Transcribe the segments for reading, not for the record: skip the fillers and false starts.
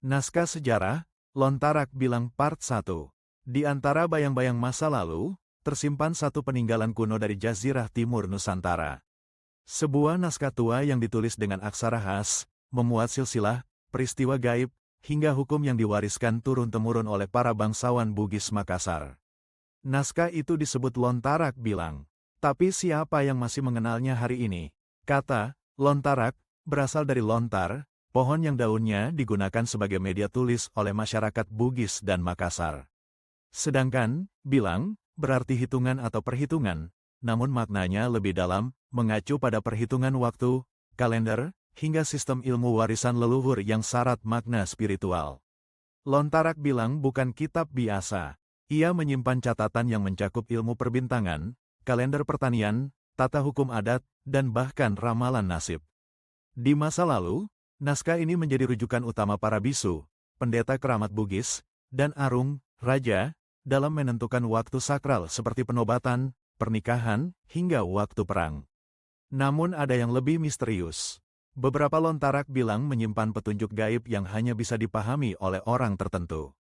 Naskah Sejarah, Lontarak Bilang Part 1. Di antara bayang-bayang masa lalu, tersimpan satu peninggalan kuno dari Jazirah Timur Nusantara. Sebuah naskah tua yang ditulis dengan aksara khas, memuat silsilah, peristiwa gaib, hingga hukum yang diwariskan turun-temurun oleh para bangsawan Bugis Makassar. Naskah itu disebut Lontarak Bilang. Tapi siapa yang masih mengenalnya hari ini? Kata lontarak berasal dari lontar, pohon yang daunnya digunakan sebagai media tulis oleh masyarakat Bugis dan Makassar. Sedangkan bilang berarti hitungan atau perhitungan, namun maknanya lebih dalam, mengacu pada perhitungan waktu, kalender, hingga sistem ilmu warisan leluhur yang syarat makna spiritual. Lontarak Bilang bukan kitab biasa. Ia menyimpan catatan yang mencakup ilmu perbintangan, kalender pertanian, tata hukum adat, dan bahkan ramalan nasib. Di masa lalu, naskah ini menjadi rujukan utama para bisu, pendeta keramat Bugis, dan Arung, raja, dalam menentukan waktu sakral seperti penobatan, pernikahan, hingga waktu perang. Namun ada yang lebih misterius. Beberapa lontarak bilang menyimpan petunjuk gaib yang hanya bisa dipahami oleh orang tertentu.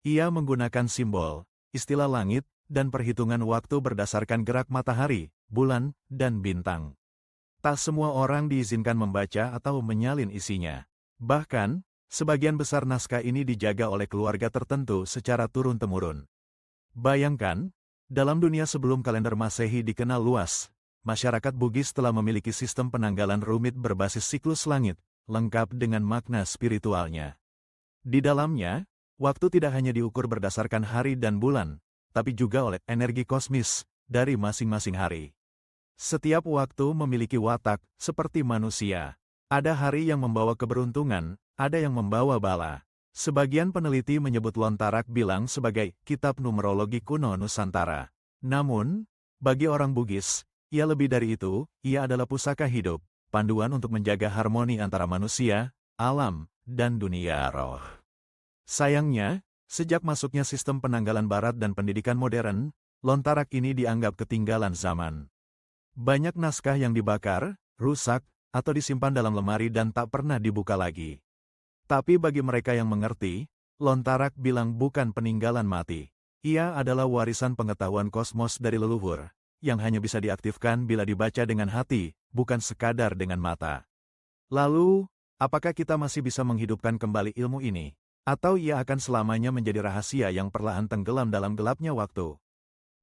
Ia menggunakan simbol, istilah langit, dan perhitungan waktu berdasarkan gerak matahari, bulan, dan bintang. Tak semua orang diizinkan membaca atau menyalin isinya. Bahkan, sebagian besar naskah ini dijaga oleh keluarga tertentu secara turun-temurun. Bayangkan, dalam dunia sebelum kalender Masehi dikenal luas, masyarakat Bugis telah memiliki sistem penanggalan rumit berbasis siklus langit, lengkap dengan makna spiritualnya. Di dalamnya, waktu tidak hanya diukur berdasarkan hari dan bulan, tapi juga oleh energi kosmis dari masing-masing hari. Setiap waktu memiliki watak seperti manusia. Ada hari yang membawa keberuntungan, ada yang membawa bala. Sebagian peneliti menyebut Lontarak Bilang sebagai kitab numerologi kuno Nusantara. Namun, bagi orang Bugis, ia lebih dari itu, ia adalah pusaka hidup, panduan untuk menjaga harmoni antara manusia, alam, dan dunia roh. Sayangnya, sejak masuknya sistem penanggalan barat dan pendidikan modern, lontarak ini dianggap ketinggalan zaman. Banyak naskah yang dibakar, rusak, atau disimpan dalam lemari dan tak pernah dibuka lagi. Tapi bagi mereka yang mengerti, lontarak bilang bukan peninggalan mati. Ia adalah warisan pengetahuan kosmos dari leluhur, yang hanya bisa diaktifkan bila dibaca dengan hati, bukan sekadar dengan mata. Lalu, apakah kita masih bisa menghidupkan kembali ilmu ini? Atau ia akan selamanya menjadi rahasia yang perlahan tenggelam dalam gelapnya waktu?